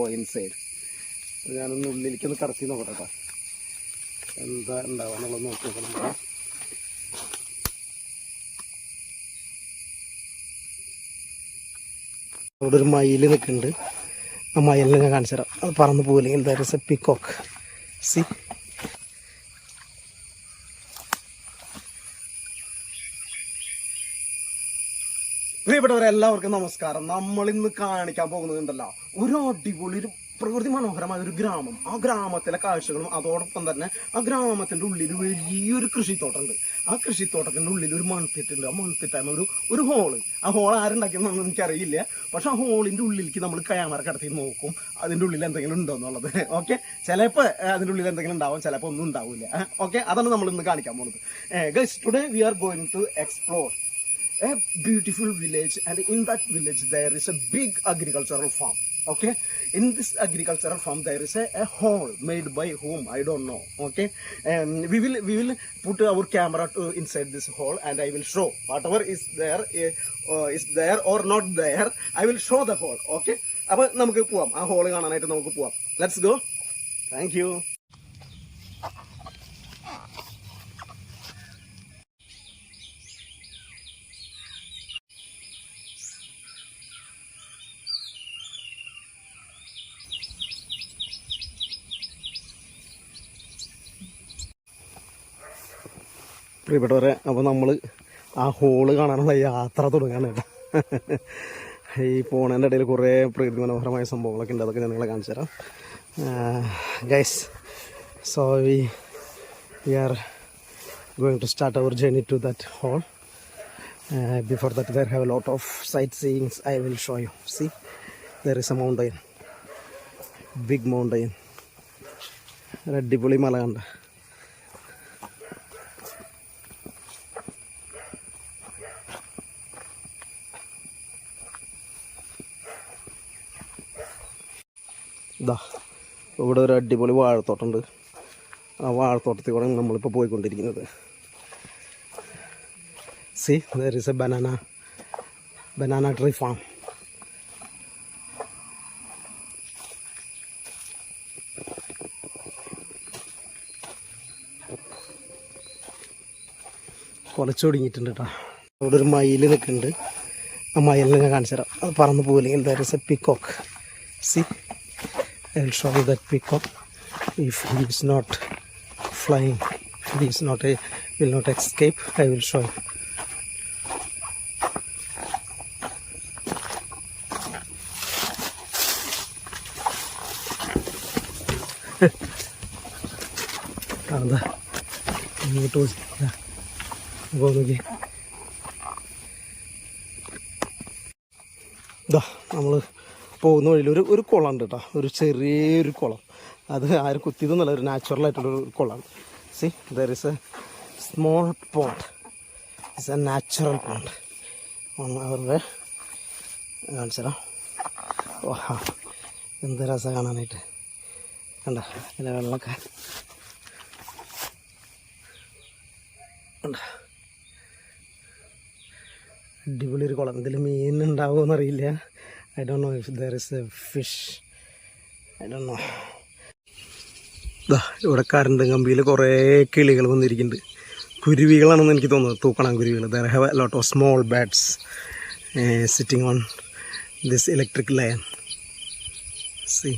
Inside. ഞാനൊന്ന് ഉള്ളിലേക്കൊന്ന് കടത്തി നോക്കട്ടെ എന്താ ഉണ്ടാവുക എന്നുള്ളത് നോക്കി നോക്കണം. അവിടെ ഒരു മയിൽ നിൽക്കുന്നുണ്ട്. ആ മയിലിനെ ഞാൻ കാണിച്ചു തരാം. അത് പറന്ന് പോയില്ലെങ്കിൽ there is a peacock. See പ്രിയപ്പെട്ടവരെല്ലാവർക്കും നമസ്കാരം. നമ്മളിന്ന് കാണിക്കാൻ പോകുന്നതുണ്ടല്ലോ ഒരു അടിപൊളി ഒരു പ്രകൃതി മനോഹരമായ ഒരു ഗ്രാമം. ആ ഗ്രാമത്തിലെ കാഴ്ചകളും അതോടൊപ്പം തന്നെ ആ ഗ്രാമത്തിന്റെ ഉള്ളിൽ വലിയൊരു കൃഷിത്തോട്ടമുണ്ട്. ആ കൃഷിത്തോട്ടത്തിന്റെ ഉള്ളിൽ ഒരു മൺതിട്ടുണ്ട്. ആ മൺതിട്ടാണ് ഒരു ഹോള്. ആ ഹോൾ ആരുണ്ടാക്കിയെന്നൊന്നും എനിക്കറിയില്ല. പക്ഷെ ആ ഹോളിന്റെ ഉള്ളിലേക്ക് നമ്മൾ ക്യാമറ കടത്തി നോക്കും അതിന്റെ ഉള്ളിൽ എന്തെങ്കിലും ഉണ്ടോ എന്നുള്ളത്. ഓക്കെ, ചിലപ്പോൾ അതിന്റെ ഉള്ളിൽ എന്തെങ്കിലും ഉണ്ടാവും, ചിലപ്പോൾ ഒന്നും ഉണ്ടാവില്ല. ഓക്കെ, അതാണ് നമ്മൾ ഇന്ന് കാണിക്കാൻ പോകുന്നത്. Guys, today we are going to explore a beautiful village, and in that village there is a big agricultural farm. Okay, in this agricultural farm there is a hole made by whom I don't know. Okay, we will put our camera inside this hole and I will show whatever is there or not there. I will show the hole. Okay, appo namukku povam aa hole കാണാനായിട്ട് നമുക്ക് പോവാം. Let's go. Thank you. പ്രിയപ്പെട്ടവരെ, അപ്പോൾ നമ്മൾ ആ hall കാണാനുള്ള യാത്ര തുടങ്ങാണ് കേട്ടോ. ഈ പോണേൻ്റെ ഇടയിൽ കുറേ പ്രകൃതി മനോഹരമായ സംഭവങ്ങളൊക്കെ ഉണ്ട്. അതൊക്കെ ഞാൻ നിങ്ങളെ കാണിച്ചു തരാം. Guys, so we are going to start our journey to that hole. Before that there have a lot of sight seeings I will show you. See, there is a mountain, big mountain. ഒരു അടിപൊളി മല കണ്ട. ഇതാ ഇവിടെ ഒരു അടിപൊളി വാഴത്തോട്ടമുണ്ട്. ആ വാഴത്തോട്ടത്തിൽ കൂടെ നമ്മളിപ്പോൾ പോയിക്കൊണ്ടിരിക്കുന്നത്. See, there is a banana tree farm. കുലച്ചൊടുങ്ങിയിട്ടുണ്ട് കേട്ടോ. അവിടെ ഒരു മയിൽ നിൽക്കുന്നുണ്ട്. ആ മയിലിനെ ഞാൻ കാണിച്ചു തരാം. അത് പറന്ന് പോയില്ലെങ്കിൽ there is A peacock. C, I will show you that peacock. If he is not flying, if he is not will not escape, I will show you. അതാ ഇങ്ങോട്ട് നോക്കി. ഇതാ നമ്മൾ പോകുന്ന വഴിയിൽ ഒരു കുളം ഉണ്ട് കേട്ടോ. ഒരു ചെറിയൊരു കുളം. അത് ആരും കുത്തിയതൊന്നുമല്ല, ഒരു നാച്ചുറലായിട്ടുള്ളൊരു കുളമാണ്. See, there is a small pond. It's a natural pond. അവരുടെ കാണിച്ചതാ. ഓഹാ, എന്ത് രസം കാണാനായിട്ട്. കണ്ട അതിൻ്റെ വെള്ളമൊക്കെ കണ്ട. അടിപൊളി ഒരു കുളം. ഇതിൽ മീൻ ഉണ്ടാവുമോയെന്നറിയില്ല. I don't know if there is a fish. I don't know. ഇവിടെ കറണ്ട് കമ്പിയിൽ കുറേ കിളികൾ വന്നിരിക്കുന്നുണ്ട്. കുരുവികളാണെന്ന് എനിക്ക് തോന്നുന്നത്, തൂക്കണം കുരുവികൾ. There have a lot of small birds sitting on this electric line. See.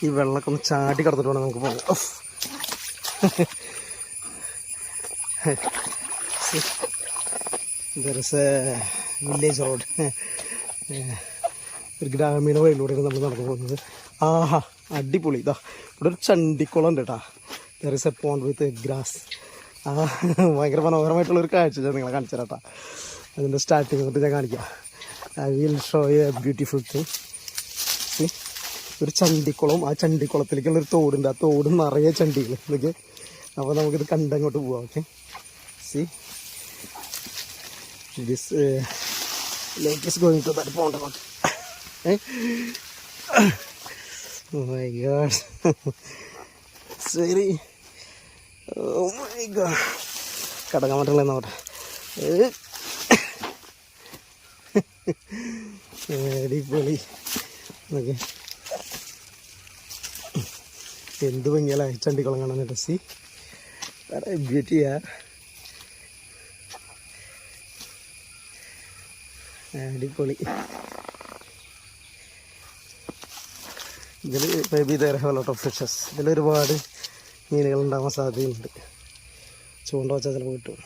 ഈ വെള്ളമൊക്കെ ഒന്ന് ചാടി കടന്നിട്ട് വേണം നമുക്ക് പോകാം. There is a village road. ഒരു ഗ്രാമീണ വഴിയിലൂടെയാണ് നമ്മൾ നടന്നു പോകുന്നത്. ആഹാ, അടിപൊളി. ഇതാ ഇവിടെ ഒരു ചണ്ടിക്കുളം ഉണ്ട് കേട്ടോ. There is A pond with grass. ഭയങ്കര മനോഹരമായിട്ടുള്ളൊരു കാഴ്ച ഞാൻ നിങ്ങളെ കാണിച്ചു തരാം കേട്ടോ. അതിൻ്റെ സ്റ്റാർട്ടിങ് തൊട്ട് ഞാൻ കാണിക്കാം. I will show U A beautiful thing. ഒരു ചണ്ടിക്കുളം. ആ ചണ്ടിക്കുളത്തിലേക്കുള്ളൊരു തോടുണ്ട്. ആ തോട് നിറയെ ചണ്ടികൾ ഇതൊക്കെ. അപ്പോൾ നമുക്കിത് കണ്ടങ്ങോട്ട് പോവാം. Okay, C, this lake is going to that pond. Oh my god. Sorry. Oh my god. കടക്കാൻ പറ്റില്ല. നോട്ടെ അടിപൊളി. ഓക്കെ, എന്ത് ഭംഗിയല്ലേ ചണ്ടിക്കുളം കാണാനായിട്ട്. സി ബ്യൂട്ടിയാ, അടിപൊളി. ഇതിൽ maybe there have lot of fishes. ഇതിലൊരുപാട് മീനുകളുണ്ടാവാൻ സാധ്യതയുണ്ട്. ചൂണ്ട വെച്ചാൽ ചിലപ്പോൾ കിട്ടും.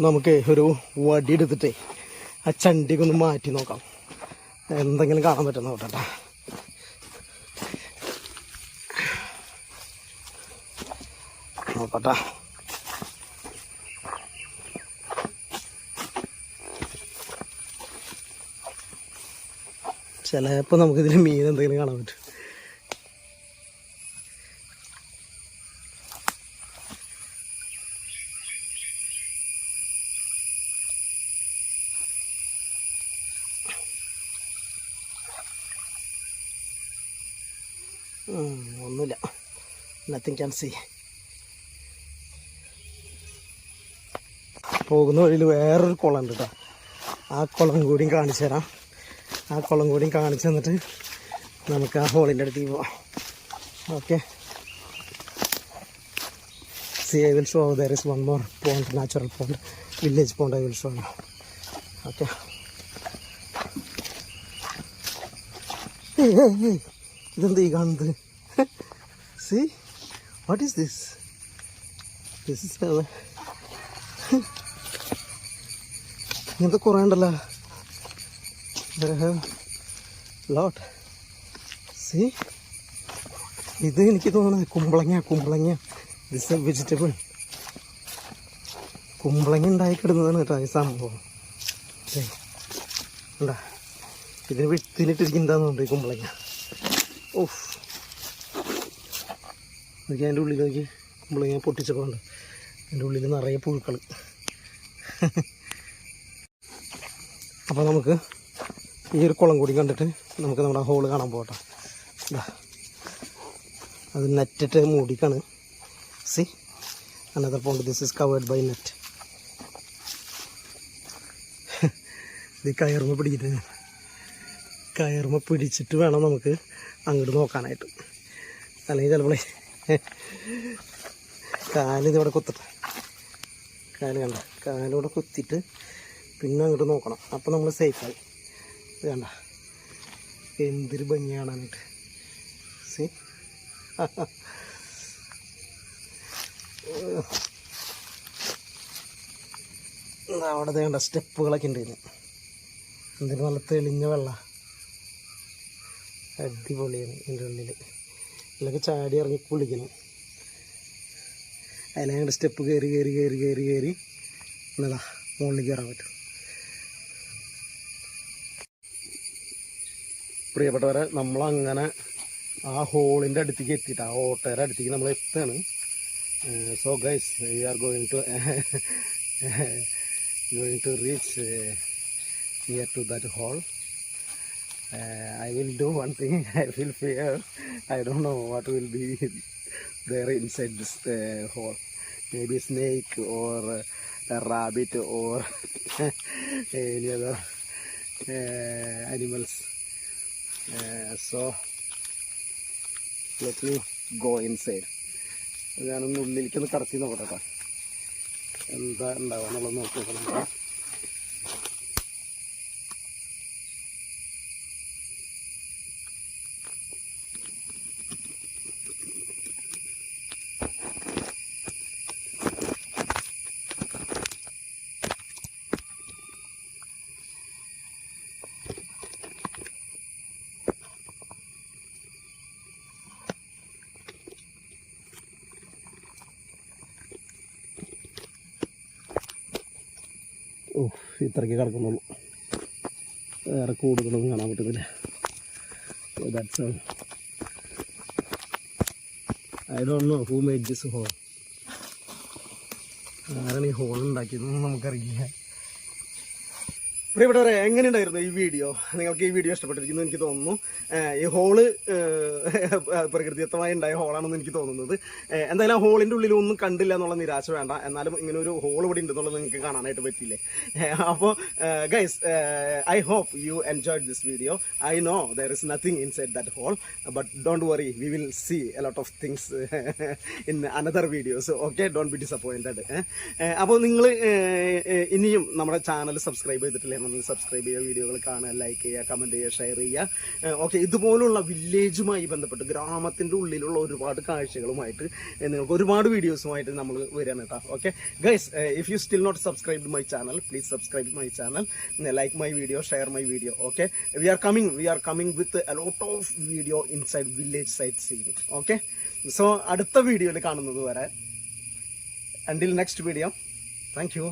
നമുക്ക് ഒരു വടി എടുത്തിട്ടേ ആ ചണ്ടിയൊക്കെ ഒന്ന് മാറ്റി നോക്കാം, എന്തെങ്കിലും കാണാൻ പറ്റുന്ന നോക്കട്ടെ. നോക്കട്ടെ, ചിലപ്പോൾ നമുക്കിതിൽ മീൻ എന്തെങ്കിലും കാണാൻ പറ്റും. ഒന്നുമില്ല, നത്തിങ് ക്യാൻ സീ. പോകുന്ന വഴിയിൽ വേറൊരു കുളം ഉണ്ട് കേട്ടോ, ആ കുളം കൂടിയും കാണിച്ചു തരാം. ആ കുളം കൂടിയും കാണിച്ചു തന്നിട്ട് നമുക്ക് ആ ഹോളിൻ്റെ അടുത്തേക്ക് പോവാം. Okay, C I will show there is one more pond, natural pond, village pond. I will show. Okay, ഇതെന്ത് ഈ കാണുന്നത്? See what is this? This is ഇങ്ങനത്തെ കുറേ ഉണ്ടല്ലോ. ലോട്ട്. സി ഇത് എനിക്ക് തോന്നുന്നത് കുമ്പളങ്ങ. This A vegetable. കുമ്പളങ്ങ ഉണ്ടായിക്കിടുന്നതാണ് കേട്ടോ ഈ സംഭവം. ഉണ്ടാ, ഇതിന് വിത്തിനിട്ടിരിക്കുന്നതാണെന്നുണ്ട് ഈ കുമ്പളങ്ങ. ഓഫ്, എനിക്ക് അതിൻ്റെ ഉള്ളിലേക്ക് കുമ്പളങ്ങ പൊട്ടിച്ചപ്പോൾ ഉണ്ട്, അതിൻ്റെ ഉള്ളിൽ നിറയെ പുഴുക്കൾ. അപ്പോൾ നമുക്ക് ഈ ഒരു കുളം കൂടി കണ്ടിട്ട് നമുക്ക് നമ്മുടെ ഹോള് കാണാൻ പോകട്ടെ. അത് നെറ്റിട്ട് മൂടിക്കാണ്. See another pond, this is covered by net. ഇത് കയറുമ്പോൾ പിടിച്ചിട്ട് വേണം നമുക്ക് അങ്ങോട്ട് നോക്കാനായിട്ട്, അല്ലെങ്കിൽ ചിലപ്പോൾ കാലിതിവിടെ കുത്തട്ടെ. കണ്ട, കാലിവിടെ കുത്തിയിട്ട് പിന്നെ അങ്ങോട്ട് നോക്കണം, അപ്പോൾ നമ്മൾ സേഫായി. ഇത് കണ്ട, എന്തൊരു ഭംഗി കാണാനായിട്ട്. സി അവിടെ വേണ്ട സ്റ്റെപ്പുകളൊക്കെ ഉണ്ട്. എന്തിനും നല്ല തെളിഞ്ഞ വെള്ളം, അടിപൊളിയാണ്. ഇതിൻ്റെ ഉള്ളിൽ ഇതിലൊക്കെ ചാടി ഇറങ്ങി കുളിക്കണം. അതിലങ്ങോട്ട് സ്റ്റെപ്പ് കയറി എന്നതാ മുകളിൽ കയറാൻ പറ്റും. പ്രിയപ്പെട്ടവരെ, നമ്മളങ്ങനെ ആ ഹോളിൻ്റെ അടുത്തേക്ക് എത്തിയിട്ട്, ആ ഓട്ടയുടെ അടുത്തേക്ക് നമ്മൾ എത്തുകയാണ്. So guys, we are going to reach near to that hole. I will do one thing. I will fear. I don't know what will be there inside this hole. Maybe snake or a rabbit or any other animals. So let me go inside. ഞാനൊന്ന് ഉള്ളിലേക്കൊന്ന് കടത്തി നോക്കട്ടെ എന്താ ഉണ്ടാവുക എന്നുള്ളത് നോക്കണം. ഇത്രയ്ക്ക് കിടക്കുന്നുള്ളൂ, വേറെ കൂടുതലൊന്നും കാണാൻ പറ്റുന്നില്ല. That's all. I don't know who made this hole. ആരാണ് ഈ ഹോൾ ഉണ്ടാക്കിയതെന്ന് നമുക്കറിയില്ല. പ്രിയപ്പെട്ടവരെ, എങ്ങനെയുണ്ടായിരുന്നു ഈ വീഡിയോ? നിങ്ങൾക്ക് ഈ വീഡിയോ ഇഷ്ടപ്പെട്ടിരിക്കുന്നു എനിക്ക് തോന്നുന്നു. ഈ ഹോള് പ്രകൃതിദത്തമായി ഉണ്ടായ ഹോളാണെന്ന് എനിക്ക് തോന്നുന്നത്. എന്തായാലും ആ ഹോളിൻ്റെ ഉള്ളിൽ ഒന്നും കണ്ടില്ല എന്നുള്ള നിരാശ വേണ്ട. എന്നാലും ഇങ്ങനെ ഒരു ഹോൾ ഇവിടെ ഉണ്ടെന്നുള്ളത് നിങ്ങൾക്ക് കാണാനായിട്ട് പറ്റില്ലേ? അപ്പോൾ guys, I hope you enjoyed this video. I know there is nothing inside that hole, but don't worry, we will see a lot of things in another videos. Okay, don't be disappointed. അപ്പോൾ നിങ്ങൾ ഇനിയും നമ്മുടെ channel subscribe ചെയ്തിട്ടില്ലേ? നമ്മൾ subscribe ചെയ്യുക, വീഡിയോകൾ കാണുക, like ചെയ്യുക, കമൻറ്റ് ചെയ്യുക, ഷെയർ ചെയ്യുക. ഓക്കെ, ഇതുപോലുള്ള വില്ലേജുമായി ബന്ധപ്പെട്ട് ഗ്രാമത്തിൻ്റെ ഉള്ളിലുള്ള ഒരുപാട് കാഴ്ചകളുമായിട്ട് നിങ്ങൾക്ക് ഒരുപാട് വീഡിയോസുമായിട്ട് നമ്മൾ വരികയാണ് കേട്ടോ. Okay guys, if you still not subscribe my channel, please subscribe my channel, like my video, share my video. Okay, we are coming with a lot of video inside village sightseeing. Okay, so അടുത്ത വീഡിയോയിൽ കാണുന്നത് വരെ, until next video, thank you.